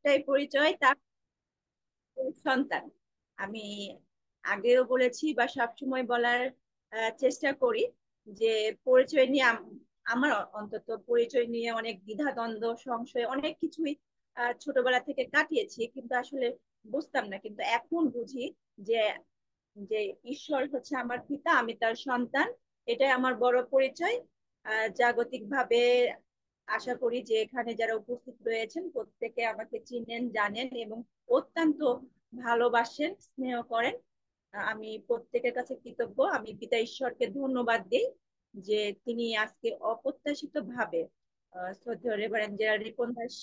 একটাই পরিচয়, তার সন্তান। আমি আগেও বলেছি বা সবসময় বলার চেষ্টা করি যে পরিচয় নিয়ে আমার অন্তত পরিচয় নিয়ে অনেক দ্বিধাদ্বন্দ্ব সংশয় অনেক কিছুই ছোটবেলা থেকে কাটিয়েছি, কিন্তু আসলে বুঝতাম না, কিন্তু এখন বুঝি যে যে ঈশ্বর হচ্ছে আমার পিতা, আমি তার সন্তান। এটাই আমার বড় পরিচয়। জাগতিক ভাবে আশা করি যে এখানে যারা উপস্থিত রয়েছেন প্রত্যেকে আমাকে চিনেন জানেন এবং অত্যন্ত ভালোবাসেন স্নেহ করেন। আমি প্রত্যেকের কাছে কৃতজ্ঞ। আমি পিতা ঈশ্বরকে ধন্যবাদ দিই যে তিনি আজকে অপ্রত্যাশিত ভাবে শ্রদ্ধেয় রেভারেন্ড জেরাল্ড রিপন দাস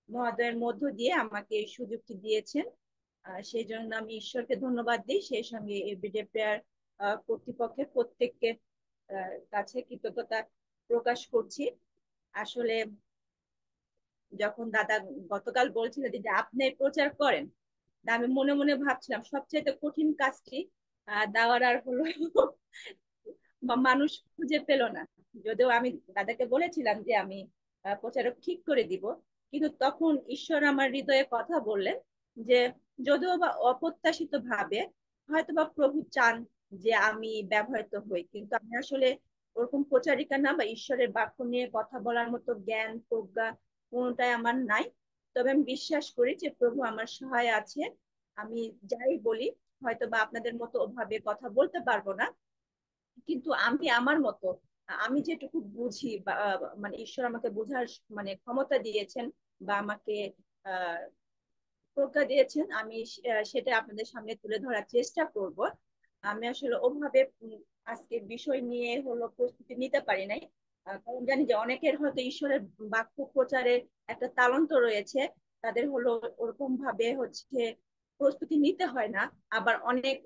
মহোদয়ের মধ্য দিয়ে আমাকে এই সুযোগটি দিয়েছেন। সেই জন্য আমি ঈশ্বরকে ধন্যবাদ দিই, সেই সঙ্গে এভরিডে প্রেয়ার কর্তৃপক্ষের প্রত্যেককে কাছে কৃতজ্ঞতা প্রকাশ করছি। আসলে যখন দাদা গতকাল বলছিলেন যে আপনি প্রচার করেন, তা আমি মনে মনে ভাবছিলাম সবচেয়ে কঠিন কাজটি দেওয়ার আর হলো বা মানুষ খুঁজে পেল না। যদিও আমি দাদাকে বলেছিলাম যে আমি প্রচারক ঠিক করে দিব, কিন্তু তখন ঈশ্বর আমার হৃদয়ে কথা বললেন যে যদিও বা অপ্রত্যাশিত ভাবে হয়তো বা প্রভু চান যে আমি ব্যবহৃত হই, কিন্তু আমি আসলে ওরকম প্রচারিকা না বা ঈশ্বরের বাক্য নিয়ে কথা বলার মতো জ্ঞান প্রজ্ঞা কোনোটাই আমার নাই। তবে আমি বিশ্বাস করি যে প্রভু আমার সহায় আছে। আমি যাই বলি হয়তো বা আপনাদের মতো ওভাবে কথা বলতে পারবো না, কিন্তু আমি আমার মতো আমি যেটুকু বুঝি বা মানে ঈশ্বর আমাকে বোঝার মানে ক্ষমতা দিয়েছেন বা আমাকে আহ প্রজ্ঞা দিয়েছেন, আমি সেটা আপনাদের সামনে তুলে ধরার চেষ্টা করব। আমি আসলে ওভাবে আজকে বিষয় নিয়ে হলো প্রস্তুতি নিতে পারি নাই। কারণ জানি যে অনেকের হয়তো ঈশ্বরের বাক্য প্রচারে একটা তালন্ত রয়েছে, তাদের হলো ওরকম ভাবে হচ্ছে প্রস্তুতি নিতে হয় না। আবার অনেক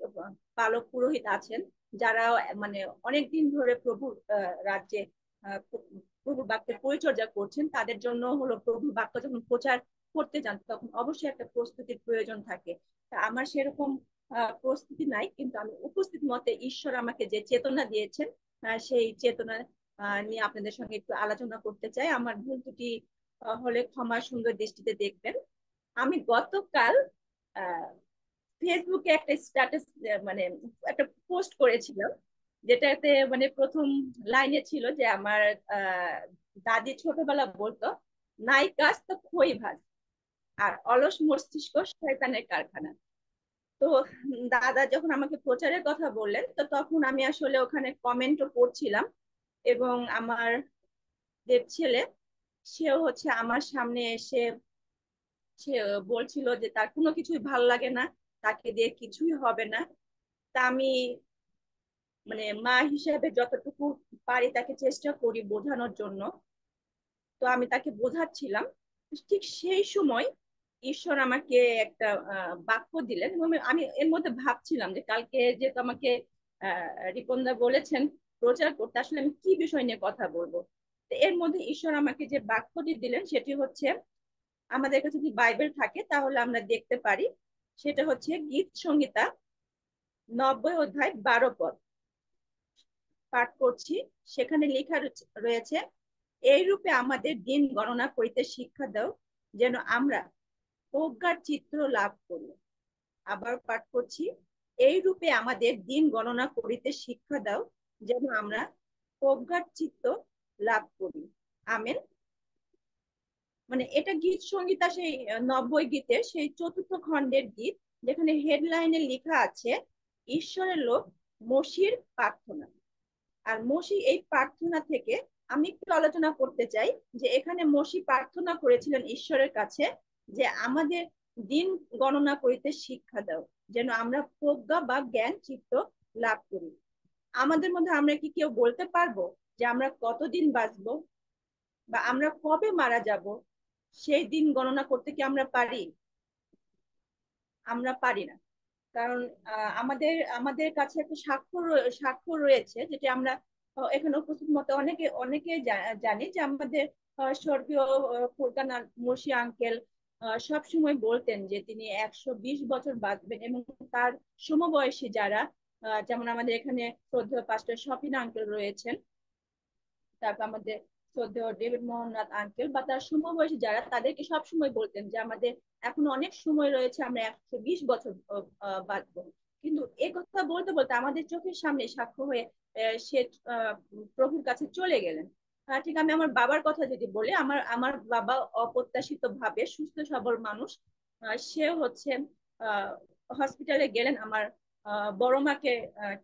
পালক পুরোহিত আছেন যারা মানে অনেক দিন ধরে প্রভুর রাজ্যে আহ, প্রভুর বাক্যের পরিচর্যা করছেন, তাদের জন্য হলো প্রভুর বাক্য যখন প্রচার করতে যান তখন অবশ্যই একটা প্রস্তুতির প্রয়োজন থাকে। তা আমার সেরকম প্রস্তুতি নাই, কিন্তু আমি উপস্থিত মতে ঈশ্বর আমাকে যে চেতনা দিয়েছেন সেই চেতনা নিয়ে আপনাদের সঙ্গে একটু আলোচনা করতে চাই। আমার ভুল ত্রুটি হলে ক্ষমা সুন্দর দৃষ্টিতে দেখবেন। আমি গতকাল ফেসবুকে একটা স্ট্যাটাস মানে একটা পোস্ট করেছিলাম, যেটাতে মানে প্রথম লাইনে ছিল যে আমার আহ দাদি ছোটবেলা বলতো, নাই কাজ তো খই ভাজ, আর অলস মস্তিষ্ক শয়তানের কারখানা। তো দাদা যখন আমাকে প্রচারের কথা বললেন তো তখন আমি আসলে ওখানে কমেন্টও পড়ছিলাম, এবং আমার যে ছেলে সেও হচ্ছে আমার সামনে এসে সে বলছিল যে তার কোনো কিছুই ভাল লাগে না, তাকে দিয়ে কিছুই হবে না। তা আমি মানে মা হিসেবে যতটুকু পারি তাকে চেষ্টা করি বোঝানোর জন্য। তো আমি তাকে বোঝাচ্ছিলাম, ঠিক সেই সময় ঈশ্বর আমাকে একটা বাক্য দিলেন এবং আমি এর মধ্যে ভাবছিলাম যে কালকে যেহেতু আমাকে রিপনদা বলেছেন প্রচার করতে, আসলে আমি কি বিষয় নিয়ে কথা বলবো। তো এর মধ্যে ঈশ্বর আমাকে যে বাক্যটি দিলেন সেটি হচ্ছে, আমাদের কাছে যদি বাইবেল থাকে তাহলে আমরা দেখতে পারি, সেটা হচ্ছে গীত সংহিতা 90 অধ্যায় 12 পদ পাঠ করছি। সেখানে লেখা রয়েছে, এই রূপে আমাদের দিন গণনা করিতে শিক্ষা দাও যেন আমরা প্রজ্ঞার চিত্র লাভ করি। আবার পাঠ করছি, এই রূপে আমাদের দিন গণনা করিতে শিক্ষা দাও যেন আমরা প্রজ্ঞার চিত্ত লাভ করি। আমেন। মানে এটা গীত সংহিতা সেই 90 গীতের সেই চতুর্থ খণ্ডের গীত, যেখানে হেডলাইনে লেখা আছে ঈশ্বরের লোক মসির প্রার্থনা। আর মসি এই প্রার্থনা থেকে আমি একটু আলোচনা করতে চাই যে এখানে মসি প্রার্থনা করেছিলেন ঈশ্বরের কাছে যে আমাদের দিন গণনা করিতে শিক্ষা দাও যেন আমরা প্রজ্ঞা বা জ্ঞান চিত্ত লাভ করি। আমাদের মধ্যে আমরা কি কেউ বলতে পারবো যে আমরা কতদিন বাঁচবো বা আমরা কবে মারা যাব? সেই দিন গণনা করতে কি আমরা পারি? আমরা পারি না। কারণ আমাদের আমাদের কাছে একটা সাক্ষ্য রয়েছে, যেটা আমরা এখানে উপস্থিত মতো অনেকে অনেকে জানি যে আমাদের স্বর্গীয় ফুরকান মুর্শি আঙ্কেল সব সময় বলতেন যে তিনি 120 বছর বাঁচবেন, এবং তার সমবয়সী যারা যেমন আমাদের এখানে শ্রদ্ধেয় পাস্টর শফিন আঙ্কেল রয়েছেন, তারপর আমাদের শ্রদ্ধেয় ডেভিড মোহননাথ আঙ্কেল বা তার সমবয়সী যারা, তাদেরকে সবসময় বলতেন যে আমাদের এখন অনেক সময় রয়েছে, আমরা 120 বছর বাঁচবো। কিন্তু এ কথা বলতে বলতে আমাদের চোখের সামনে সাক্ষ্য হয়ে সে প্রভুর কাছে চলে গেলেন। ঠিক আমি আমার বাবার কথা যদি বলি, আমার আমার বাবা অপ্রত্যাশিত ভাবে সুস্থ সবল মানুষ, সে হচ্ছে হসপিটালে গেলেন আমার বড় মাকে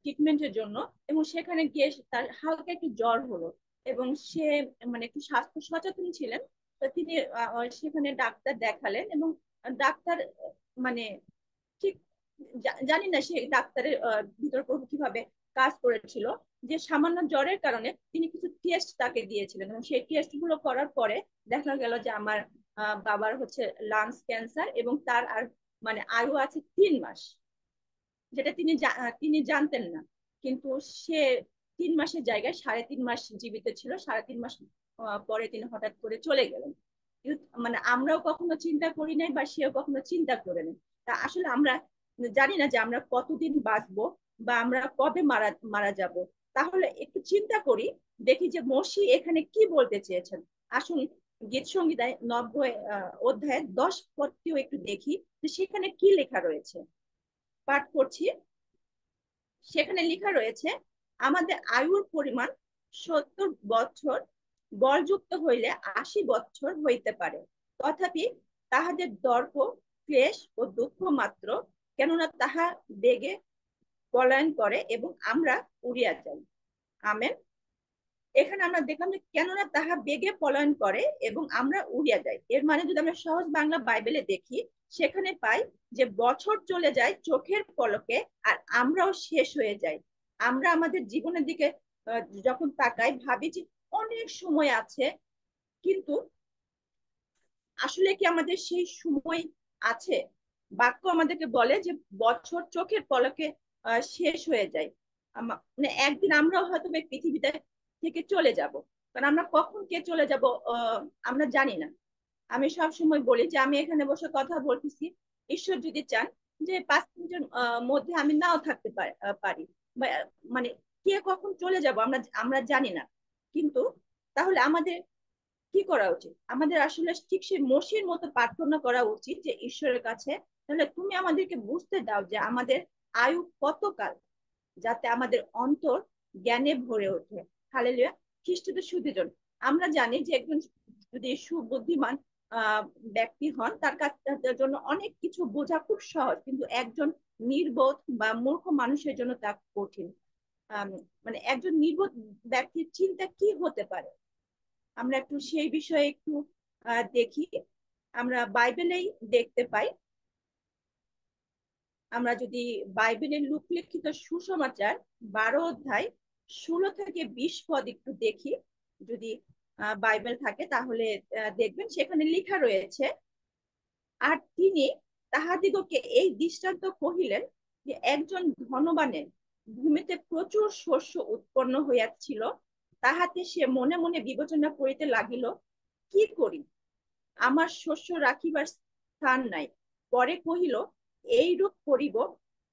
ট্রিটমেন্টের জন্য। এবং সেখানে গিয়ে তার হালকা একটু জ্বর হলো, এবং সে মানে একটু স্বাস্থ্য সচেতন ছিলেন। তো তিনি সেখানে ডাক্তার দেখালেন, এবং ডাক্তার মানে ঠিক জানি না সে ডাক্তারের ভিতর কিভাবে কাজ করেছিল, যে সামান্য জ্বরের কারণে তিনি কিছু টেস্ট তাকে দিয়েছিলেন, এবং সেই টেস্ট গুলো করার পরে দেখা গেল যে আমার বাবার হচ্ছে লাংস ক্যান্সার, এবং তার আর মানে আয়ু আছে 3 মাস, যেটা তিনি জানতেন না। কিন্তু সে 3 মাসের জায়গায় 3.5 মাস জীবিত ছিল। 3.5 মাস পরে তিনি হঠাৎ করে চলে গেলেন। মানে আমরাও কখনো চিন্তা করি নাই, বা সেও কখনো চিন্তা করে নেই। তা আসলে আমরা জানি না যে আমরা কতদিন বাঁচবো, বা আমরা কবে মারা মারা যাব। তাহলে একটু চিন্তা করি, দেখি যে মসি এখানে কি বলতে চেয়েছেন। আসুন গীত সংহিতায় 90 অধ্যায়ের 10 পদটিও একটু দেখি, যে সেখানে কি লেখা রয়েছে। পাঠ করছি। সেখানে লেখা রয়েছে, আমাদের আয়ুর পরিমাণ 70 বছর, বলযুক্ত হইলে 80 বছর হইতে পারে। তথাপি তাহাদের দর্প, ক্লেশ ও দুঃখ মাত্র, কেননা তাহা বেগে পলায়ন করে এবং আমরা উড়িয়া যাই। আমেন। এখানে আমরা দেখলাম যে কেননা তাহা বেগে পলায়ন করে এবং আমরা উড়িয়া যাই, এর মানে যদি আমরা সহজ বাংলা বাইবেলে দেখি, সেখানে পাই যে বছর চলে যায় চোখের পলকে, আর আমরাও শেষ হয়ে যাই। আমরা আমাদের জীবনের দিকে যখন তাকাই, ভাবি যে অনেক সময় আছে, কিন্তু আসলে কি আমাদের সেই সময় আছে? বাক্য আমাদেরকে বলে যে বছর চোখের পলকে শেষ হয়ে যায়। মানে একদিন আমরাও হয়তো এই পৃথিবীতে থেকে চলে যাব, কারণ আমরা কখন কে চলে যাব আমরা জানি না। আমি সব সময় বলি যে আমি এখানে বসে কথা বলতেছি, ঈশ্বর যদি চান যে 5 মিনিটের মধ্যে আমি নাও থাকতে পারি, বা মানে কে কখন চলে যাব আমরা আমরা জানি না। কিন্তু তাহলে আমাদের কি করা উচিত? আমাদের আসলে ঠিক সেই মসির মতো প্রার্থনা করা উচিত যে ঈশ্বরের কাছে, তাহলে তুমি আমাদেরকে বুঝতে দাও যে আমাদের আয়ু কতকাল, যাতে আমাদের অন্তর জ্ঞানে ভরে ওঠে। হালেলুয়া। খ্রিস্টদের সুধীজন, আমরা জানি যে একজন যদি সুবুদ্ধিমান আহ ব্যক্তি হন, তার কাছে জন্য অনেক কিছু বোঝা খুব সহজ, কিন্তু একজন নির্বোধ বা মূর্খ মানুষের জন্য তা কঠিন। মানে একজন নির্বোধ ব্যক্তির চিন্তা কি হতে পারে, আমরা একটু সেই বিষয়ে একটু দেখি। আমরা বাইবেলেই দেখতে পাই। আমরা যদি বাইবেলের লোকলিখিত সুসমাচার 12 অধ্যায় 16 থেকে 20 পদ একটু দেখি, যদি বাইবেল থাকে তাহলে দেখবেন সেখানে লেখা রয়েছে, আর তিনি তাহাদিগকে এই দৃষ্টান্ত কহিলেন যে একজন ধনবানের ভূমিতে প্রচুর শস্য উৎপন্ন হইয়াছিল, তাহাতে সে মনে মনে বিবেচনা করিতে লাগিল, কি করি, আমার শস্য রাখিবার স্থান নাই। পরে কহিল, এইরূপ করিব,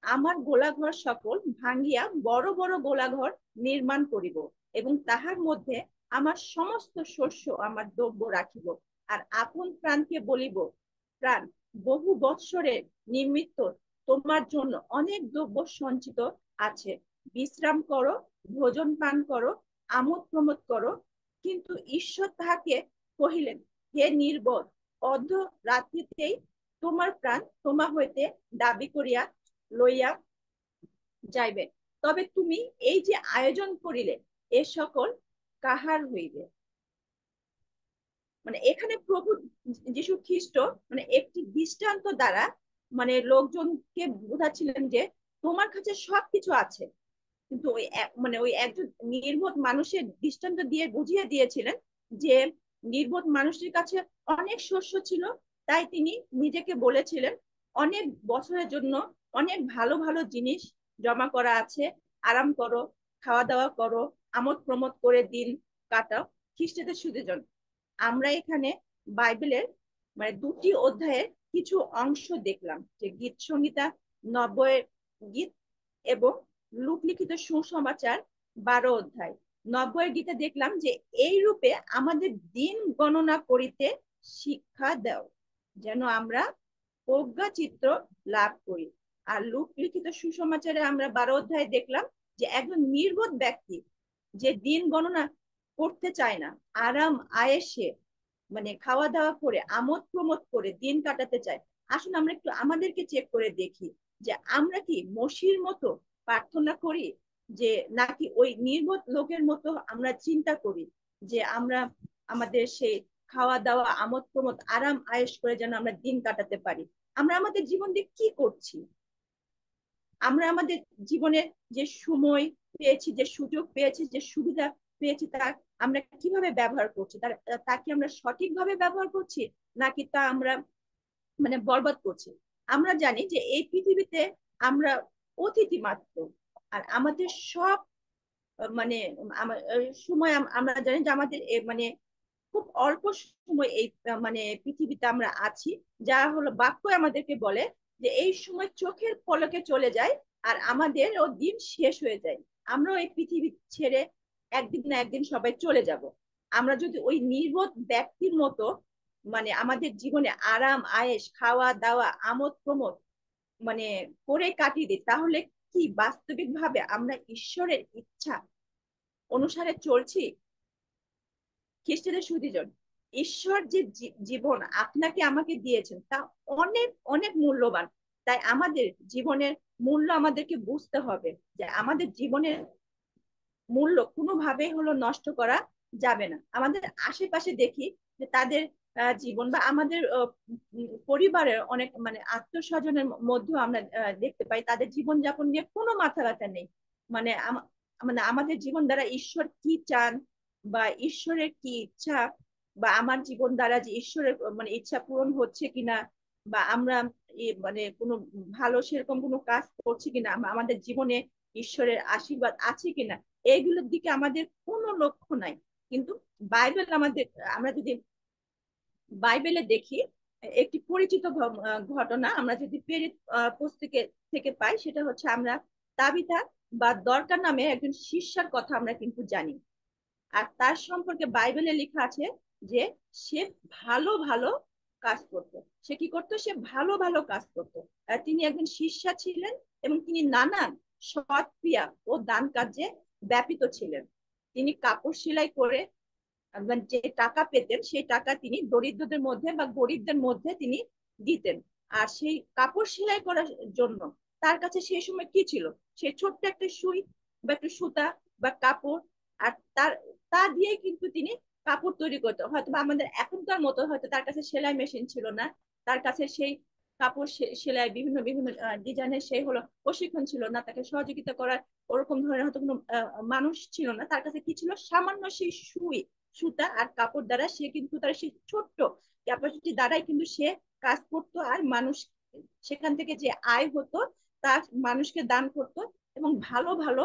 আমার গোলাঘর সকল ভাঙ্গিয়া বড় বড় গোলাঘর নির্মাণ করিব, এবং তাহার মধ্যে আমার সমস্ত শস্য আমার দ্রব্য রাখিব। আর আপন প্রাণকে বলিব, প্রাণ, বহু বৎসরের নিমিত্ত তোমার জন্য অনেক দ্রব্য সঞ্চিত আছে, বিশ্রাম করো, ভোজন পান করো, আমোদ প্রমোদ করো। কিন্তু ঈশ্বর তাহাকে কহিলেন, হে নির্বোধ, অর্ধ রাত্রিতেই তোমার প্রাণ তোমা হইতে দাবি করিয়া লইয়া যাইবে। তবে তুমি এই যে আয়োজন করিলে, এ সকল কাহার হইবে? মানে এখানে প্রভু যীশু খ্রিস্ট মানে একটি দৃষ্টান্ত দ্বারা মানে লোকজনকে বোঝাচ্ছিলেন যে তোমার কাছে সবকিছু আছে, কিন্তু ওই মানে ওই একজন নির্বোধ মানুষের দৃষ্টান্ত দিয়ে বুঝিয়ে দিয়েছিলেন যে নির্বোধ মানুষের কাছে অনেক শস্য ছিল, তাই তিনি নিজেকে বলেছিলেন অনেক বছরের জন্য অনেক ভালো ভালো জিনিস জমা করা আছে, আরাম করো, খাওয়া দাওয়া করো, আমোদ প্রমোদ করে দিন কাটাও। খ্রিস্টদের সুধীজন, আমরা এখানে বাইবেলের মানে 2টি অধ্যায়ের কিছু অংশ দেখলাম, যে গীত সংহিতা 90 গীত এবং লোকলিখিত সুসমাচার 12 অধ্যায়। 90 গীতে দেখলাম যে এই রূপে আমাদের দিন গণনা করিতে শিক্ষা দাও, যেন আমরা প্রজ্ঞা চিত্র লাভ করি। আর লূক লিখিত সুসমাচারে আমরা 12 অধ্যায়ে দেখলাম যে একজন নির্বোধ ব্যক্তি যে দিন গণনা করতে চায় না, আরাম আয়েসে মানে খাওয়া দাওয়া করে আমোদ প্রমোদ করে দিন কাটাতে চায়। আসুন আমরা একটু আমাদেরকে চেক করে দেখি যে আমরা কি মসির মতো প্রার্থনা করি, যে নাকি ওই নির্বোধ লোকের মতো আমরা চিন্তা করি যে আমরা আমাদের সেই খাওয়া দাওয়া আমোদ প্রমোদ আরাম আয়েশ করে যেন আমরা দিন কাটাতে পারি। আমরা আমাদের জীবন দিয়ে কি করছি? আমরা আমাদের জীবনে যে সময় পেয়েছি, যে সুযোগ পেয়েছি, যে সুবিধা পেয়েছি, তা আমরা কিভাবে ব্যবহার করছি? তা কি আমরা সঠিকভাবে ব্যবহার করছি, নাকি তা আমরা মানে বরবাদ করছি? আমরা জানি যে এই পৃথিবীতে আমরা অতিথি মাত্র। আর আমাদের সব মানে সময় আমরা জানি যে আমাদের মানে খুব অল্প সময় এই মানে পৃথিবীতে আমরা আছি। যা হলো বাক্য আমাদেরকে বলে যে এই সময় চোখের পলকে চলে যায়, আর আমাদের ও দিন শেষ হয়ে যায়। আমরাও এই পৃথিবী ছেড়ে একদিন না একদিন সবাই চলে যাব। আমরা যদি ওই নির্বোধ ব্যক্তির মতো মানে আমাদের জীবনে আরাম আয়েশ খাওয়া দাওয়া আমোদ প্রমোদ মানে করে কাটিয়ে দিই, তাহলে কি বাস্তবিক ভাবে আমরা ঈশ্বরের ইচ্ছা অনুসারে চলছি? খ্রিস্টানের সুধীজন, ঈশ্বর যে জীবন আপনাকে আমাকে দিয়েছেন তা অনেক অনেক মূল্যবান। তাই আমাদের জীবনের মূল্য আমাদেরকে বুঝতে হবে, যে আমাদের জীবনের মূল্য কোনোভাবেই হলো নষ্ট করা যাবে না। আমাদের আশেপাশে দেখি যে তাদের জীবন বা আমাদের পরিবারের অনেক মানে আত্মস্বজনের মধ্যেও আমরা দেখতে পাই তাদের জীবনযাপন নিয়ে কোনো মাথা ব্যথা নেই। মানে মানে আমাদের জীবন দ্বারা ঈশ্বর কি চান বা ঈশ্বরের কি ইচ্ছা, বা আমার জীবন দ্বারা যে ঈশ্বরের মানে ইচ্ছা পূরণ হচ্ছে কিনা, বা আমরা মানে কোনো ভালো সেরকম কোনো কাজ করছি কিনা, আমাদের জীবনে ঈশ্বরের আশীর্বাদ আছে কিনা, এইগুলোর দিকে আমাদের কোনো লক্ষ্য নাই। কিন্তু বাইবেল আমাদের, আমরা যদি বাইবেলে দেখি একটি পরিচিত ঘটনা আমরা যদি প্রেরিত পুস্তকে থেকে পাই, সেটা হচ্ছে আমরা তাবিথা বা দরকার নামে একজন শিষ্যার কথা আমরা কিন্তু জানি। আর তার সম্পর্কে বাইবেলে লেখা আছে যে সে ভালো ভালো কাজ করত। সে কি করতো? সে ভালো ভালো কাজ করতো। তিনি একজন শিষ্যা ছিলেন এবং তিনি নানান সৎ ক্রিয়া ও দান কার্যে ব্যাপৃত ছিলেন। তিনি কাপড় সেলাই করে যে টাকা পেতেন সেই টাকা তিনি দরিদ্রদের মধ্যে বা গরিবদের মধ্যে তিনি দিতেন। আর সেই কাপড় সেলাই করার জন্য তার কাছে সেই সময় কি ছিল? সে ছোট্ট একটা সুই বা একটা সুতা বা কাপড়, আর তা দিয়ে কিন্তু তিনি কাপড় তৈরি করতো। হয়তো আমাদের এখনকার মতো হয়তো তার কাছে সেলাই মেশিন ছিল না, তার কাছে সেই কাপড় সেলাই বিভিন্ন বিভিন্ন ডিজাইনের সেই হলো প্রশিক্ষণ ছিল না, তাকে সহযোগিতা করার ওরকম ধরনের হয়তো কোনো মানুষ ছিল না। তার কাছে কি ছিল? সামান্য সেই সুই সুতা আর কাপড় দ্বারা সে কিন্তু তার সেই ছোট্ট ক্যাপাসিটি দ্বারাই কিন্তু সে কাজ করতো, আর মানুষ সেখান থেকে যে আয় হতো তা মানুষকে দান করতো এবং ভালো ভালো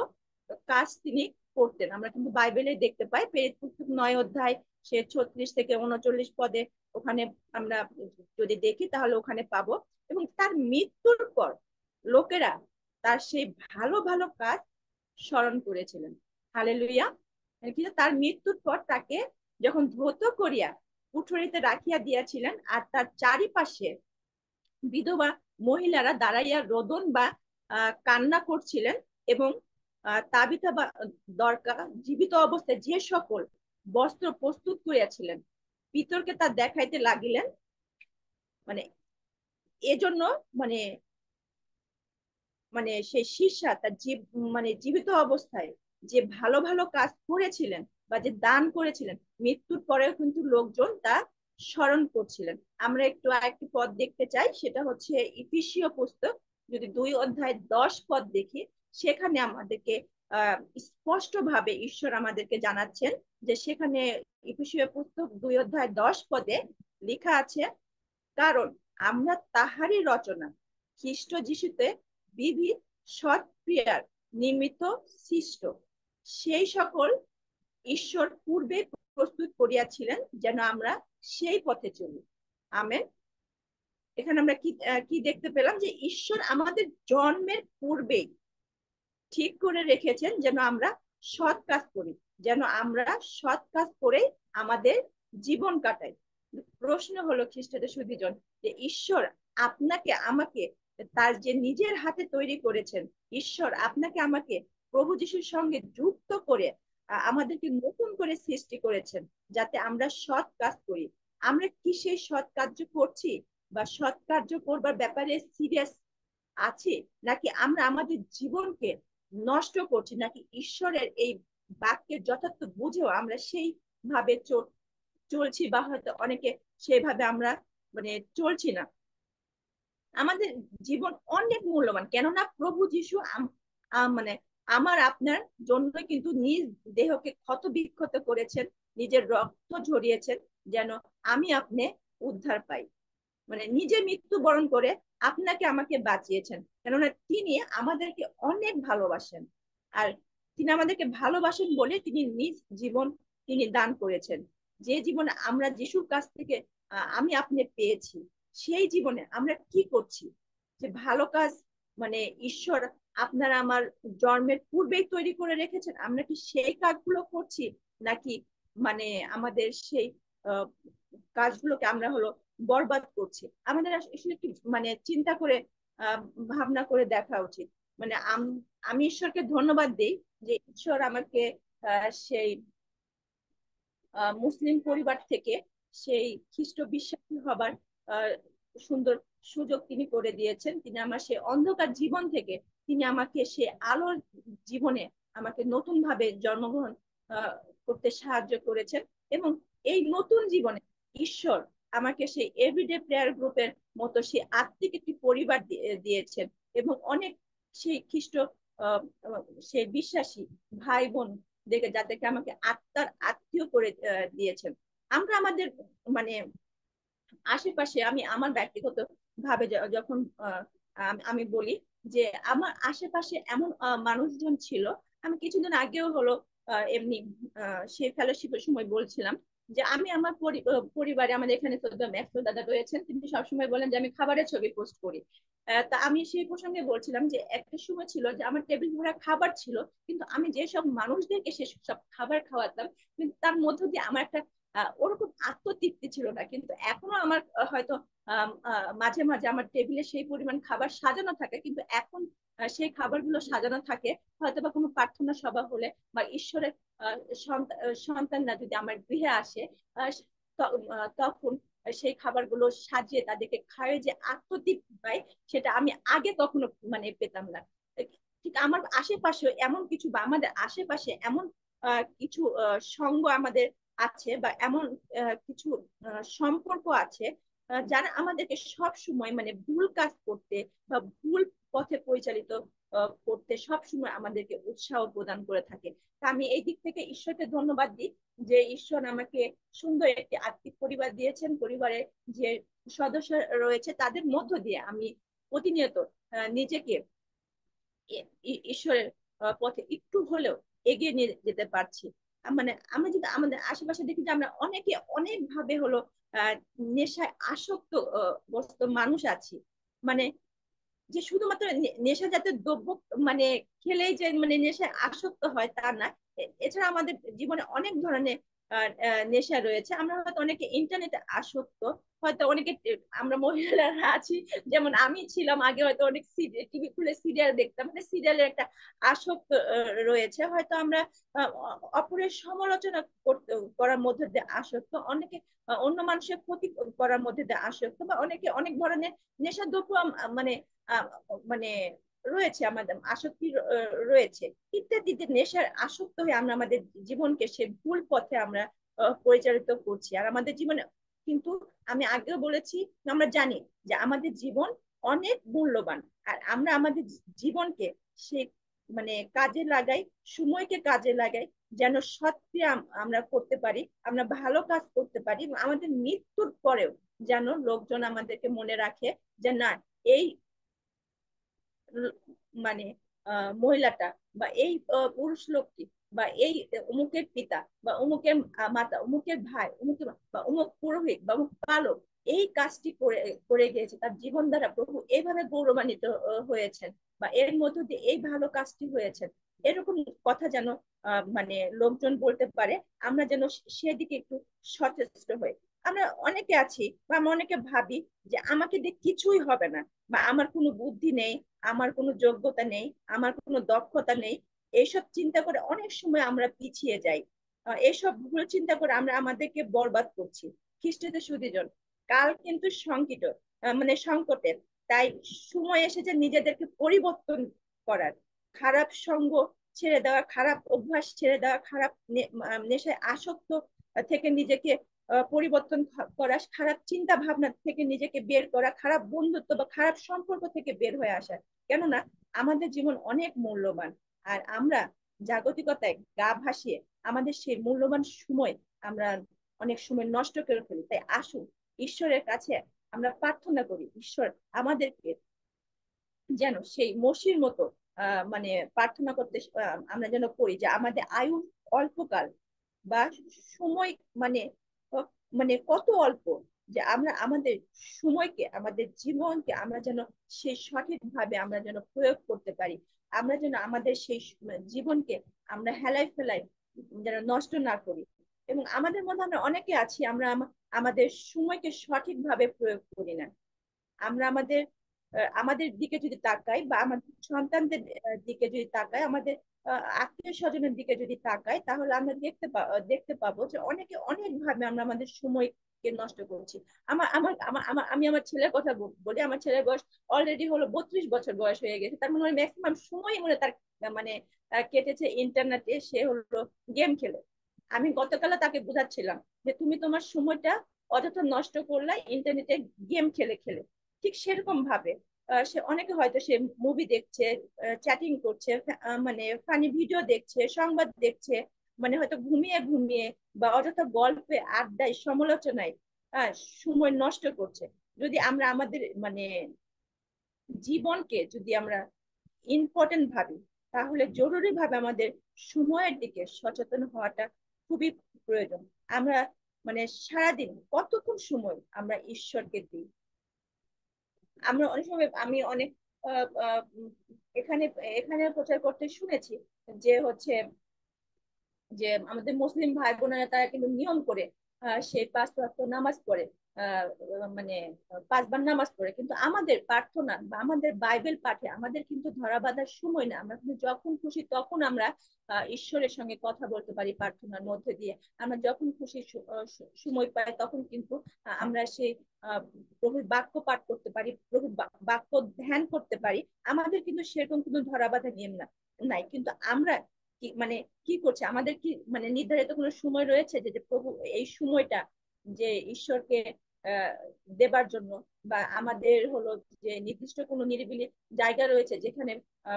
কাজ তিনি করতেন। আমরা কিন্তু বাইবেলে দেখতে পাই প্রেরিত পুস্তক 9 অধ্যায় সে 36 থেকে 39 পদে, ওখানে আমরা যদি দেখি তাহলে ওখানে পাবো। এবং তার মৃত্যুর পর লোকেরা তার সেই ভালো ভালো কাজ স্মরণ করেছিলেন। হালেলুয়া। কিন্তু তার মৃত্যুর পর তাকে যখন ধৌত করিয়া কুঠরিতে রাখিয়া দিয়াছিলেন, আর তার চারিপাশে বিধবা মহিলারা দাঁড়াইয়া রোদন বা কান্না করছিলেন, এবং তাবিথা বা দরকা জীবিত অবস্থায় যে সকল বস্ত্র প্রস্তুত করিয়াছিলেন পিতরকে তা দেখাইতে লাগিলেন। মানে এজন্য মানে মানে সেই শিষ্যা তার মানে জীবিত অবস্থায় যে ভালো ভালো কাজ করেছিলেন বা যে দান করেছিলেন, মৃত্যুর পরেও কিন্তু লোকজন তা স্মরণ করছিলেন। আমরা একটু আরেকটি পদ দেখতে চাই, সেটা হচ্ছে ইফিসীয় পুস্তক যদি 2 অধ্যায় 10 পদ দেখি, সেখানে আমাদেরকে স্পষ্ট ভাবে ঈশ্বর আমাদেরকে জানাচ্ছেন যে সেখানে ইফিসীয় পুস্তক 2 অধ্যায় 10 পদে লেখা আছে, কারণ আমরা তাহারই রচনা খ্রিস্ট যিশুতে বিবিধ সৎ ক্রিয়ার নিমিত্ত সৃষ্ট, সেই সকল ঈশ্বর পূর্বে প্রস্তুত করিয়াছিলেন যেন আমরা সেই পথে চলি। আমেন। এখানে আমরা কি কি দেখতে পেলাম? যে ঈশ্বর আমাদের জন্মের পূর্বেই ঠিক করে রেখেছেন যেন আমরা সৎ কাজ করি, যেন আমরা সৎ কাজ করে আমাদের জীবন কাটাই। প্রশ্ন হলো খ্রিস্টানদের সুধীজন, যে ঈশ্বর আপনাকে আমাকে তার যে নিজের হাতে তৈরি করেছেন, ঈশ্বর আপনাকে আমাকে প্রভু যিশুর সঙ্গে যুক্ত করে আমাদেরকে নতুন করে সৃষ্টি করেছেন যাতে আমরা সৎ কাজ করি। আমরা কি সেই সৎ কার্য করছি বা সৎ কার্য করবার ব্যাপারে সিরিয়াস আছি, নাকি আমরা আমাদের জীবনকে নষ্ট করছি, নাকি ঈশ্বরের এই বাক্যের যথার্থ বুঝেও আমরা সেই ভাবে চলছি, বা হয়তো অনেকে সেভাবে আমরা মানে চলছি না। আমাদের জীবন অনেক মূল্যবান, কেননা প্রভু যিশু মানে আমার আপনার জন্য কিন্তু নিজ দেহকে ক্ষত বিক্ষত করেছেন, নিজের রক্ত ঝরিয়েছেন যেন আমি আপনি উদ্ধার পাই। মানে নিজে মৃত্যুবরণ করে আপনাকে আমাকে বাঁচিয়েছেন, কেননা তিনি আমাদেরকে অনেক ভালোবাসেন। আর তিনি আমাদেরকে ভালোবাসেন বলে তিনি নিজ জীবন তিনি দান করেছেন। যে জীবনে আমরা যিশুর কাছ থেকে আমি আপনি পেয়েছি, সেই জীবনে আমরা কি করছি? যে ভালো কাজ মানে ঈশ্বর আপনারা আমার জন্মের পূর্বেই তৈরি করে রেখেছেন, আমরা কি সেই কাজগুলো করছি, নাকি মানে আমাদের সেই আহ, কাজগুলোকে আমরা হলো বরবাদ করছি? আমাদের আসলে কি মানে চিন্তা করে আহ ভাবনা করে দেখা উচিত। মানে আমি ঈশ্বরকে ধন্যবাদ দিই যে ঈশ্বর আমাকে সেই মুসলিম পরিবার থেকে সেই খ্রিস্ট বিশ্বাসী হবার আহ, সুন্দর সুযোগ তিনি করে দিয়েছেন। তিনি আমার সেই অন্ধকার জীবন থেকে তিনি আমাকে সে আলোর জীবনে আমাকে নতুন ভাবে জন্মগ্রহণ আহ, করতে সাহায্য করেছেন। এবং এই নতুন জীবনে ঈশ্বর আমাকে সেই এভরিডে প্রেয়ার গ্রুপের মতো সেই আত্মিক একটি পরিবার দিয়েছেন, এবং অনেক সেই খ্রিস্ট আহ, সেই বিশ্বাসী ভাই বোন দেখে যাদেরকে আমাকে আত্মার আত্মীয় করে দিয়েছেন। আমরা আমাদের মানে আশেপাশে, আমি আমার ব্যক্তিগত ভাবে যখন আমি বলি যে আমার আশেপাশে এমন মানুষজন ছিল। আমি কিছুদিন আগেও হলো এমনি সেই ফেলোশিপের সময় বলছিলাম যে আমি আমার পরিবারে, আমাদের এখানে তো ম্যাক্সো দাদা রয়েছেন, তিনি সবসময় বলেন যে আমি খাবারের ছবি পোস্ট করি। তা আমি সেই প্রসঙ্গে বলছিলাম যে একটা সময় ছিল যে আমার টেবিল ভরা খাবার ছিল, কিন্তু আমি যেসব মানুষদেরকে সেসব খাবার খাওয়াতাম, কিন্তু তার মধ্য দিয়ে আমার একটা ওরকম আত্মতৃপ্তি ছিল না। কিন্তু এখনো আমার হয়তো মাঝে মাঝে আমার টেবিলে সেই পরিমাণ খাবার সাজানো থাকে, কিন্তু এখন সেই খাবারগুলো সাজানো থাকে হয়তো বা কোনো প্রার্থনা সভা হলে বা ঈশ্বরের সন্তানরা যদি আমার গৃহে আসে, তখন সেই খাবারগুলো সাজিয়ে তাদেরকে খাওয়াই যে আত্মতৃপ্তি পাই, সেটা আমি আগে কখনো মানে পেতাম না। ঠিক আমার আশেপাশে এমন কিছু, বা আমাদের আশেপাশে এমন কিছু সঙ্গ আমাদের আছে, বা এমন কিছু সম্পর্ক আছে যারা আমাদেরকে সব সময় মানে ভুল কাজ করতে বা ভুল পথে পরিচালিত করতে সব সময় আমাদেরকে উৎসাহ প্রদান করে থাকে। তা আমি এই দিক থেকে ঈশ্বরকে ধন্যবাদ দিই যে ঈশ্বর আমাকে সুন্দর একটি আত্মিক পরিবার দিয়েছেন। পরিবারে যে সদস্য রয়েছে তাদের মধ্য দিয়ে আমি প্রতিনিয়ত নিজেকে ঈশ্বরের পথে একটু হলেও এগিয়ে নিয়ে যেতে পারছি। মানে আমরা যদি আমাদের আশেপাশে দেখি যে আমরা অনেকে অনেক ভাবে হলো আহ নেশায় আসক্ত গ্রস্ত মানুষ আছি। মানে যে শুধুমাত্র নেশা জাতীয় দ্রব্য মানে খেলেই যে মানে নেশায় আসক্ত হয় তা না। এছাড়া আমাদের জীবনে অনেক ধরনের নেশা রয়েছে। আমরা হয়তো অনেকে ইন্টারনেটে আসক্ত, হয়তো অনেকে আমরা মহিলারা আছি, যেমন আমি ছিলাম আগে, হয়তো অনেক টিভি খুলে সিরিয়াল দেখতাম, মানে সিরিয়ালের একটা আসক্ত রয়েছে। হয়তো আমরা অপরের সমালোচনা করতে করার মধ্যে দিয়ে আসক্ত, অনেকে অন্য মানুষের ক্ষতি করার মধ্যে দিয়ে আসক্ত, বা অনেকে অনেক ধরনের নেশাদ্রব্য মানে মানে রয়েছে, আমাদের আসক্তি রয়েছে ইত্যাদিতে। নেশার আসক্ত হয়ে আমরা আমাদের জীবনকে সে ভুল পথে আমরা পরিচালিত করছি। আর আমাদের জীবনে কিন্তু আমি আগেও বলেছি, আমরা জানি যে আমাদের জীবন অনেক মূল্যবান। আর আমরা আমাদের জীবনকে সে মানে কাজে লাগাই, সময়কে কাজে লাগাই যেন সৎ ক্রিয়া আমরা করতে পারি, আমরা ভালো কাজ করতে পারি, আমাদের মৃত্যুর পরেও যেন লোকজন আমাদেরকে মনে রাখে যে না, এই মানে মহিলাটা বা এই পুরুষ লোকটি বা এই অমুকের পিতা বা অমুকের মাতা, অমুকের ভাই, অমুকের বা অমুক পুরোহিত বা অমুক পালক এই কাজটি করে করে গিয়েছে, তার জীবন দ্বারা প্রভু এইভাবে গৌরবান্বিত হয়েছেন, বা এর মধ্য দিয়ে এই ভালো কাজটি হয়েছে। এরকম কথা যেন মানে লোকজন বলতে পারে, আমরা যেন সেদিকে একটু সচেষ্ট হই। আমরা অনেকে আছি বা আমরা অনেকে ভাবি যে আমাকে দিয়ে কিছুই হবে না, বা আমার কোনো বুদ্ধি নেই, আমার কোনো যোগ্যতা নেই, আমার কোনো দক্ষতা নেই। এইসব চিন্তা করে অনেক সময় আমরা পিছিয়ে যাই। এইসব ভুল চিন্তা করে আমরা আমাদেরকে বরবাদ করছি। খ্রিস্টীয় সুধীজন, কাল কিন্তু সংকট, মানে সংকটের। তাই সময় এসেছে নিজেদেরকে পরিবর্তন করার। খারাপ সঙ্গ ছেড়ে দেওয়া, খারাপ অভ্যাস ছেড়ে দেওয়া, খারাপ নেশায় আসক্ত থেকে নিজেকে পরিবর্তন করা, খারাপ চিন্তা ভাবনা থেকে নিজেকে বের করা, খারাপ বন্ধুত্ব বা খারাপ সম্পর্ক থেকে বের হয়ে আসা। কেননা আমাদের জীবন অনেক মূল্যবান। আর আমরা জাগতিকতায় গা ভাসিয়ে আমাদের সেই মূল্যবান সময় আমরা অনেক সময় নষ্ট করে ফেলি। তাই আসুন ঈশ্বরের কাছে আমরা প্রার্থনা করি, ঈশ্বর আমাদেরকে যেন সেই মসির মতো মানে প্রার্থনা করতে আমরা যেন করি যে আমাদের আয়ু অল্পকাল বা সময়, মানে মানে কত অল্প, যে আমরা আমাদের সময়কে, আমাদের জীবনকে আমরা যেন সেই সঠিকভাবে আমরা যেন প্রয়োগ করতে পারি। আমরা যেন আমাদের সেই জীবনকে আমরা হেলাই ফেলাই যেন নষ্ট না করি। এবং আমাদের মধ্যে আমরা অনেকে আছি, আমরা আমাদের সময়কে সঠিকভাবে প্রয়োগ করি না। আমরা আমাদের দিকে যদি তাকাই বা আমাদের সন্তানদের দিকে যদি তাকাই, আমাদের আত্মীয় স্বজনের দিকে যদি তাকাই, তাহলে আমরা দেখতে পাবো যে অনেকে অনেক ভাবে আমরা আমাদের সময়কে নষ্ট করছি। আমার আমার আমার আমার- আমি আমার ছেলের কথা বলি। আমার ছেলের বয়স অলরেডি হলো 32 বছর বয়স হয়ে গেছে। তার মানে ম্যাক্সিমাম সময় মনে তার মানে কেটেছে ইন্টারনেটে, সে হলো গেম খেলে। আমি গতকাল তাকে বুঝাচ্ছিলাম যে তুমি তোমার সময়টা অযথা নষ্ট করলে ইন্টারনেটে গেম খেলে খেলে। ঠিক সেরকম ভাবে সে অনেকে হয়তো সে মুভি দেখছে, চ্যাটিং করছে, মানে ফানি ভিডিও দেখছে, সংবাদ দেখছে, মানে হয়তো ঘুমিয়ে ঘুমিয়ে বা অযথা গল্পে আড্ডায় সমালোচনায় সময় নষ্ট করছে। যদি আমরা আমাদের মানে জীবনকে যদি আমরা ইম্পর্টেন্ট ভাবি, তাহলে জরুরি ভাবে আমাদের সময়ের দিকে সচেতন হওয়াটা খুবই প্রয়োজন। আমরা মানে সারাদিন কতক্ষণ সময় আমরা ঈশ্বরকে দিই? আমরা অনেক সময়, আমি অনেক এখানে এখানে প্রচার করতে শুনেছি যে হচ্ছে যে আমাদের মুসলিম ভাই বোনেরা তারা কিন্তু নিয়ম করে সেই 5 ওয়াক্ত নামাজ পড়ে, আহ, মানে 5 বার নামাজ পড়ে। কিন্তু আমাদের প্রার্থনা বা আমাদের বাইবেল পাঠে আমাদের কিন্তু ধরা বাঁধার সময় না। আমরা কিন্তু যখন খুশি তখন আমরা ঈশ্বরের সঙ্গে কথা বলতে পারি প্রার্থনার মধ্যে দিয়ে। আমরা যখন খুশি সময় পাই তখন কিন্তু আমরা সেই প্রভুর বাক্য পাঠ করতে পারি, প্রভুর বাক্য ধ্যান করতে পারি। আমাদের কিন্তু সেরকম কিন্তু ধরা বাঁধা নিয়ম না নাই। কিন্তু আমরা কি মানে কি করছে, আমাদের কি মানে নির্ধারিত কোনো সময় রয়েছে যে প্রভু এই সময়টা যে ঈশ্বরকে আহ দেবার জন্য, বা আমাদের হলো যে নির্দিষ্ট কোনো নিরিবিলি জায়গা রয়েছে যেখানে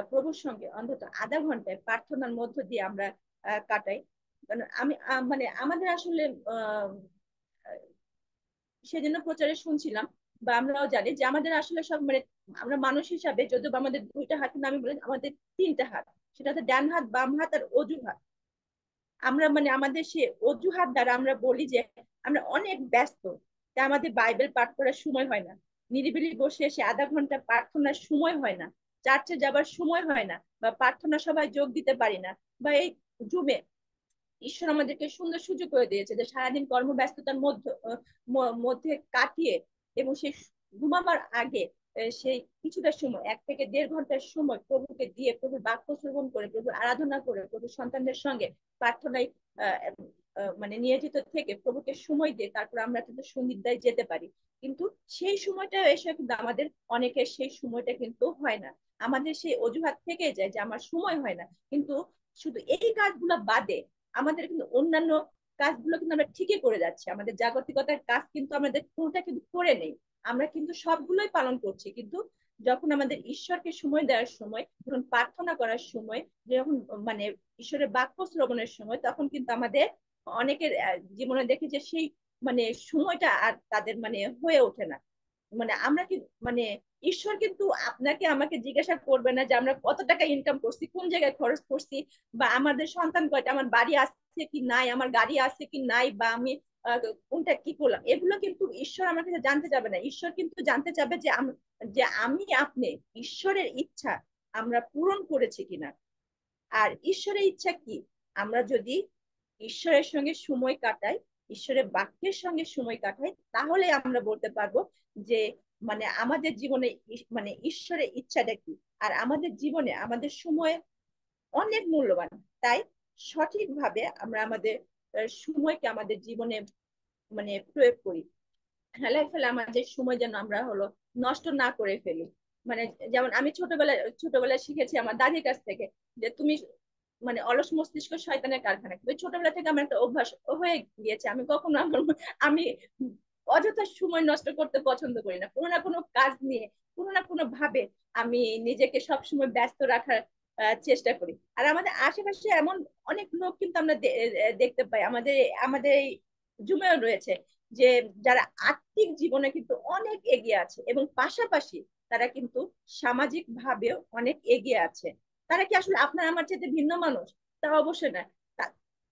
প্রভুর সঙ্গে অন্তত আধা ঘন্টায় প্রার্থনার মধ্য দিয়ে আমরা কাটাই? কারণ আমি মানে আমাদের আসলে আহ সেজন্য প্রচারে শুনছিলাম, বা আমরাও জানি যে আমাদের আসলে সব মানে আমরা মানুষ হিসাবে যদিও বা আমাদের 2টা হাত, কিন্তু আমি বলি আমাদের 3টা হাত। সেটা হচ্ছে ডান হাত, বাম হাত আর অজুহাত। আমরা মানে আমাদের সে অজুহাত দ্বারা আমরা বলি যে আমরা অনেক ব্যস্ত, তাই আমাদের বাইবেল পাঠ করার সময় হয় না, নিরিবিলি বসে এসে আধা ঘন্টা প্রার্থনার সময় হয় না, চার্চে যাবার সময় হয় না, বা প্রার্থনা সবাই যোগ দিতে পারি না। বা এই জুমে ঈশ্বর আমাদেরকে সুন্দর সুযোগ করে দিয়েছে যে সারাদিন কর্মব্যস্ততার মধ্যে কাটিয়ে এবং সেই ঘুমাবার আগে সেই কিছুটা সময়, 1 থেকে 1.5 ঘন্টার সময় প্রভুকে দিয়ে প্রভুর বাক্য শ্রবণ করে, প্রভুর আরাধনা করে, প্রভুর সন্তানদের সঙ্গে প্রার্থনায় মানে নিয়োজিত থেকে প্রভুকে সময় দিয়ে তারপর আমরা কিন্তু সন্ধিদ্বায় যেতে পারি। কিন্তু সেই সময়টা এসে কিন্তু আমাদের অনেকের সেই সময়টা কিন্তু হয় না। আমাদের সেই অজুহাত থেকে যায় যে আমার সময় হয় না। কিন্তু শুধু এই কাজগুলো বাদে আমাদের কিন্তু অন্যান্য কাজগুলো কিন্তু আমরা ঠিকই করে যাচ্ছি। আমাদের জাগতিকতার কাজ কিন্তু আমাদের কোনটা কিন্তু করে নেই, আমরা কিন্তু সবগুলোই পালন করছি। কিন্তু যখন আমাদের ঈশ্বরকে সময় দেওয়ার সময়, যখন প্রার্থনা করার সময়, যখন মানে ঈশ্বরের বাক্য শ্রবণের সময়, তখন কিন্তু আমাদের অনেকের জীবনে দেখি যে সেই মানে সময়টা আর তাদের মানে হয়ে ওঠে না। মানে আমরা কি মানে ঈশ্বর কিন্তু আপনাকে আমাকে জিজ্ঞাসা করবে না যে আমরা কত টাকা ইনকাম করছি, কোন জায়গায় খরচ করছি, বা আমাদের সন্তান কয়টা, আমার বাড়ি আছে কি নাই, আমার গাড়ি আছে কি নাই, বা আমি কোনটা কি করলাম, এগুলো কিন্তু ঈশ্বর আমার কাছে জানতে চাবে না। ঈশ্বর কিন্তু জানতে চাবে যে আমি আপনি ঈশ্বরের ইচ্ছা আমরা পূরণ করেছি কিনা। আর ঈশ্বরের ইচ্ছা কি? আমরা যদি ঈশ্বরের সঙ্গে সময় কাটাই, ঈশ্বরের বাক্যের সঙ্গে সময় কাটাই, তাহলে আমরা বলতে পারবো যে মানে আমাদের জীবনে মানে ঈশ্বরের ইচ্ছাটা কি। আর আমাদের জীবনে আমাদের সময় অনেক মূল্যবান। তাই সঠিকভাবে আমরা আমাদের সময়কে আমাদের জীবনে মানে প্রয়োগ করি। হেলায় ফেলে আমাদের সময় যেন আমরা হলো নষ্ট না করে ফেলি। মানে যেমন আমি ছোটবেলায় ছোটবেলায় শিখেছি আমার দাদির কাছ থেকে, যে তুমি মানে অলস মস্তিষ্ক শয়তানের কারখানা। কিন্তু ছোটবেলা থেকে আমার একটা অভ্যাস হয়ে গিয়েছে, আমি কখনো আমি অযথা সময় নষ্ট করতে পছন্দ করি না। কোনো না কোনো কাজ নিয়ে, কোনো না কোনো ভাবে আমি নিজেকে সবসময় ব্যস্ত রাখার চেষ্টা করি। আর আমাদের আশেপাশে এমন অনেক লোক কিন্তু আমরা দেখতে পাই, আমাদের আমাদের এই জুমেও রয়েছে, যে যারা আর্থিক জীবনে কিন্তু অনেক এগিয়ে আছে, এবং পাশাপাশি তারা কিন্তু সামাজিক ভাবেও অনেক এগিয়ে আছে। তারা কি আসলে আপনার আমার চেয়ে ভিন্ন মানুষ? তা অবশ্যই না।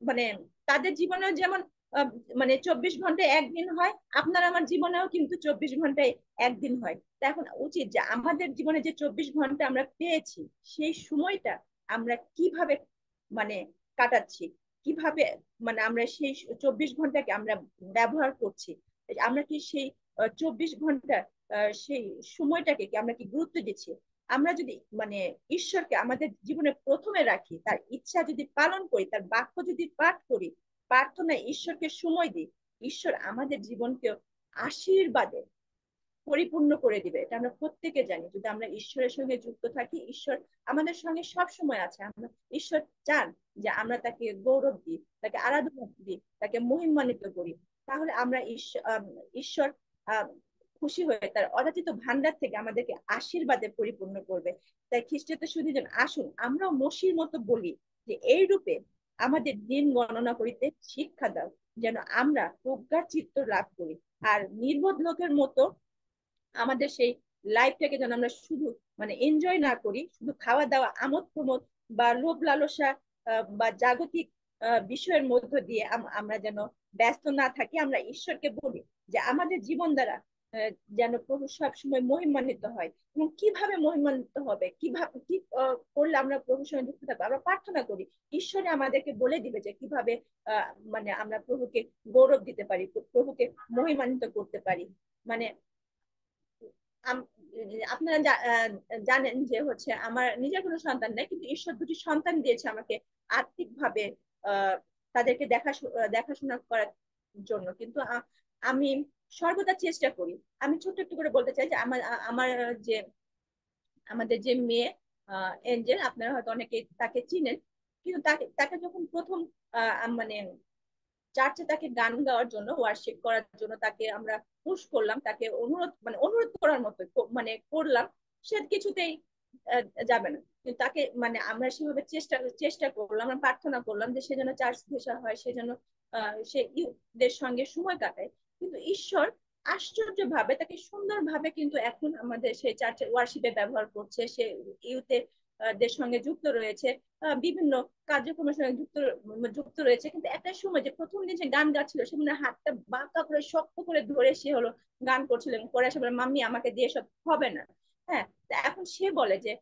মানে তাদের জীবনে যেমন আহ, মানে 24 ঘন্টায় একদিন হয়, আপনার আমার জীবনেও কিন্তু 24 ঘন্টায় একদিন হয়। তা এখন উচিত যে আমাদের জীবনে যে 24 ঘন্টা আমরা পেয়েছি, সেই সময়টা আমরা কিভাবে মানে কাটাচ্ছি, কিভাবে মানে আমরা সেই 24 ঘন্টাকে আমরা ব্যবহার করছি। আমরা কি সেই 24 ঘন্টা সেই সময়টাকে কি আমরা কি গুরুত্ব দিচ্ছি? আমরা যদি মানে ঈশ্বরকে আমাদের জীবনে প্রথমে রাখি, তার ইচ্ছা যদি পালন করি, তার বাক্য যদি পাঠ করি, প্রার্থনায় ঈশ্বরকে সময় দিই, ঈশ্বর আমাদের জীবনকে আশীর্বাদে পরিপূর্ণ করে দিবে। এটা আমরা প্রত্যেকে জানি। যদি আমরা ঈশ্বরের সঙ্গে যুক্ত থাকি, ঈশ্বর আমাদের সঙ্গে সব সময় আছে। আমরা ঈশ্বর চান যে আমরা তাকে গৌরব দিই, তাকে আরাধনা দিই, তাকে মহিমান্বিত করি। তাহলে আমরা ঈশ্বর খুশি হয়ে তার অযাচিত ভান্ডার থেকে আমাদেরকে আশীর্বাদে পরিপূর্ণ করবে। তাই খ্রিস্টীয় শুধু যেন আসুন আমরাও মসির মতো বলি যে এই রূপে আমাদের দিন গণনা করিতে শিক্ষা দাও, যেন আমরা প্রজ্ঞার চিত্ত লাভ করি। আর নির্বোধ লোকের মতো আমাদের সেই লাইফটাকে যেন আমরা শুধু মানে এনজয় না করি, শুধু খাওয়া দাওয়া, আমোদ প্রমোদ বা লোভ লালসা বা জাগতিক বিষয়ের মধ্য দিয়ে আমরা যেন ব্যস্ত না থাকি। আমরা ঈশ্বরকে বলি যে আমাদের জীবন দ্বারা যেন প্রভু সবসময় মহিমান্বিত হয়। এবং কিভাবে মহিমান্বিত হবে, কিভাবে কি করলে আমরা প্রভুর সঙ্গে যুক্ত থাকবো, আমরা প্রার্থনা করি। ঈশ্বরে আমাদেরকে বলে দিবে যে কিভাবে মানে আমরা প্রভুকে গৌরব দিতে পারি, প্রভুকে মহিমান্বিত করতে পারি। মানে আপনারা জানেন যে হচ্ছে আমার নিজের কোনো সন্তান নেই, কিন্তু ঈশ্বর দুটি সন্তান দিয়েছে আমাকে আর্থিক ভাবে আহ তাদেরকে দেখাশোনা করার জন্য। কিন্তু আমি সর্বদা চেষ্টা করি। আমি ছোট্ট একটু করে বলতে চাই যে আমার আমার যে আমাদের যে মেয়ে এঞ্জেল, আপনারা হয়তো অনেকে তাকে চিনেন। কিন্তু তাকে তাকে যখন প্রথম মানে চার্চে তাকে গান গাওয়ার জন্য, ওয়ার্শিপ করার জন্য তাকে আমরা পুশ করলাম, তাকে অনুরোধ মানে অনুরোধ করার মতো মানে করলাম, সে কিছুতেই যাবে না। কিন্তু তাকে মানে আমরা সেভাবে চেষ্টা চেষ্টা করলাম, আমরা প্রার্থনা করলাম যে সে যেন চার্চ ঘেঁষা হয়, সে যেন সে ইউথদের সঙ্গে সময় কাটায়। কিন্তু ঈশ্বর আশ্চর্য ভাবে তাকে সুন্দর ভাবে কিন্তু এখন আমাদের সেই চার্চের ওয়ার্শিপে ব্যবহার করছে। সে ইউথের দের সঙ্গে যুক্ত রয়েছে, বিভিন্ন কার্যক্রমের সঙ্গে যুক্ত যুক্ত রয়েছে। কিন্তু একটা সময় যে প্রথম দিন সে গান গাচ্ছিল, সে মানে হাতটা বাঁকা করে শক্ত করে ধরে সে হলো গান করছিল, এবং পরে এসে বলে মাম্মি আমাকে দিয়ে সব হবে না। হ্যাঁ, এখন সে বলে যে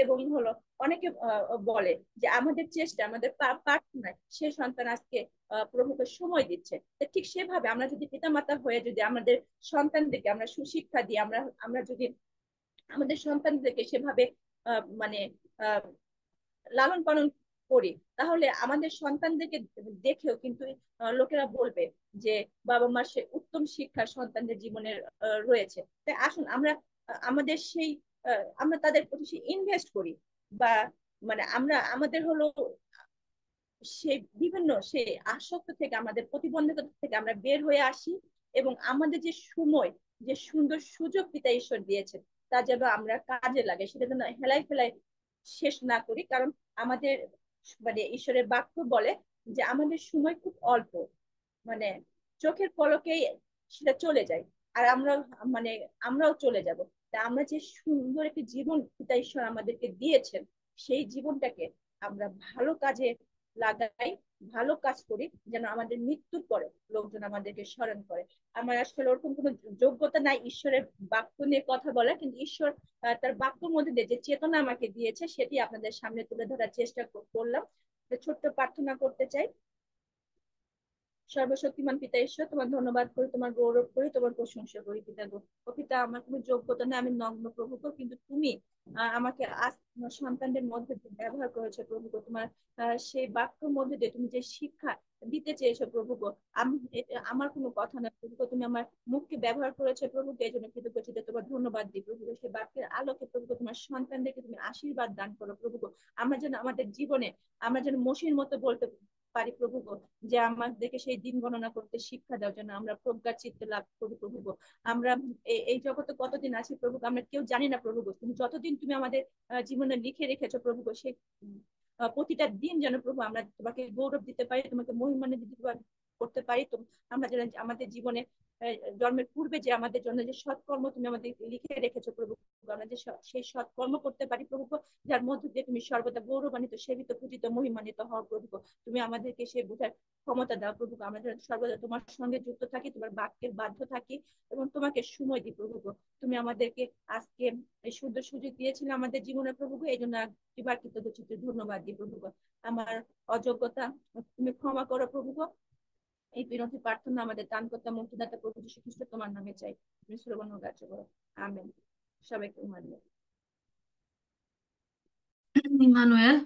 এবং হলো অনেকে বলে যে আমাদের চেষ্টা, আমাদের প্রার্থনায় সে সন্তান আজকে প্রভুকে সময় দিচ্ছে। ঠিক সেভাবে আমরা যদি পিতামাতা হয়ে যদি আমাদের সন্তানদেরকে আমরা সুশিক্ষা দিই, আমরা আমরা যদি আমাদের সন্তানদেরকে সেভাবে মানে আহ লালন পালন করি, তাহলে আমাদের সন্তানদেরকে দেখেও কিন্তু লোকেরা বলবে যে বাবা মার সে উত্তম শিক্ষা সন্তানদের জীবনের রয়েছে। তাই আসুন আমরা আমাদের সেই আমরা তাদের প্রতি সেই ইনভেস্ট করি, বা মানে আমরা আমাদের হলো সেই বিভিন্ন সেই আসক্ত থেকে, আমাদের প্রতিবন্ধকতা থেকে আমরা বের হয়ে আসি, এবং আমাদের যে সময়, যে সুন্দর সুযোগ পিতা ঈশ্বর দিয়েছে, তা যেন আমরা কাজে লাগে, সেটা যেন হেলাই ফেলাই শেষ না করি। কারণ আমাদের মানে ঈশ্বরের বাক্য বলে যে আমাদের সময় খুব অল্প, মানে চোখের পলকেই সেটা চলে যায়। আর আমরা মানে আমরাও চলে যাব। তা আমরা যে সুন্দর একটি জীবন পিতা ঈশ্বর আমাদেরকে দিয়েছেন, সেই জীবনটাকে আমরা ভালো কাজে লাগাই, ভালো কাজ করি, যেন আমাদের মৃত্যুর পরে লোকজন আমাদেরকে স্মরণ করে। আমার আসলে ওরকম কোনো যোগ্যতা নাই ঈশ্বরের বাক্য নিয়ে কথা বলা, কিন্তু ঈশ্বর তার বাক্যের মধ্যে দিয়ে যে চেতনা আমাকে দিয়েছে সেটি আপনাদের সামনে তুলে ধরার চেষ্টা করলাম। ছোট্ট প্রার্থনা করতে চাই। সর্বশক্তিমান পিতা ঈশ্বর, তোমার ধন্যবাদ করি, তোমার গৌরব করি, তোমার প্রশংসা করি পিতা গো। ও পিতা, আমার কোনো যোগ্যতা নেই, আমি নগ্ন প্রভু গো, কিন্তু তুমি আমাকে আজ তোমার সন্তানদের মধ্যে দিয়ে ব্যবহার করেছো প্রভু গো। তোমার সেই বাক্যের মধ্যে দিয়ে তুমি যে শিক্ষা দিতে চেয়েছো প্রভু গো, আমার কোনো কথা না প্রভু গো, তুমি আমার মুখকে ব্যবহার করেছো প্রভু গো, এই জন্য কৃতজ্ঞ তোমার ধন্যবাদ দিই প্রভু গো। সেই বাক্যের আলোকে প্রভু গো তোমার সন্তানদেরকে তুমি আশীর্বাদ দান করো প্রভু গো। আমরা যেন আমাদের জীবনে আমরা যেন মসির মতো বলতে পারি প্রভু গো, যে আমাদেরকে সেই দিন গণনা করতে শিক্ষা দাও, যেন আমরা প্রজ্ঞার চিত্তে লাভ করি প্রভু গো। আমরা এই জগতে কতদিন আছি প্রভু গো, আমরা কেউ জানি না প্রভু গো, তুমি যতদিন তুমি আমাদের জীবনে লিখে রেখেছো প্রভু গো, সেই প্রতিটা দিন যেন প্রভু আমরা তোমাকে গৌরব দিতে পারি, তোমাকে মহিমান্বিত দিতে করতে পারি। তো আমরা যেন আমাদের জীবনে জন্মের পূর্বে যে আমাদের জন্য যে সৎকর্ম তুমি আমাদের লিখে রেখেছো প্রভু, আমরা যে সেই সৎকর্ম করতে পারি প্রভু, যার মধ্যে দিয়ে তুমি সর্বদা গৌরবান্বিত, সেবিত, পূজিত, মহিমান্বিত হও প্রভু। তুমি আমাদেরকে সে বোঝার ক্ষমতা দাও প্রভু। আমরা যেন সর্বদা তোমার সঙ্গে যুক্ত থাকি, তোমার বাক্যের বাধ্য থাকি এবং তোমাকে সময় দিই প্রভু। তুমি আমাদেরকে আজকে এই সুন্দর সুযোগ দিয়েছিলে আমাদের জীবনে প্রভু, এই জন্য একবার কৃতজ্ঞ ধন্যবাদ দিই প্রভু। আমার অযোগ্যতা তুমি ক্ষমা করো প্রভু। এই বিনতি প্রার্থনা আমাদের দান করতে মুক্তিদাতা প্রভু যীশু খ্রিস্ট তোমার নামে চাই, তুমি শ্রবণ কার্য করো। আমেন। সবাইকে মানবে। ইমানুয়েল।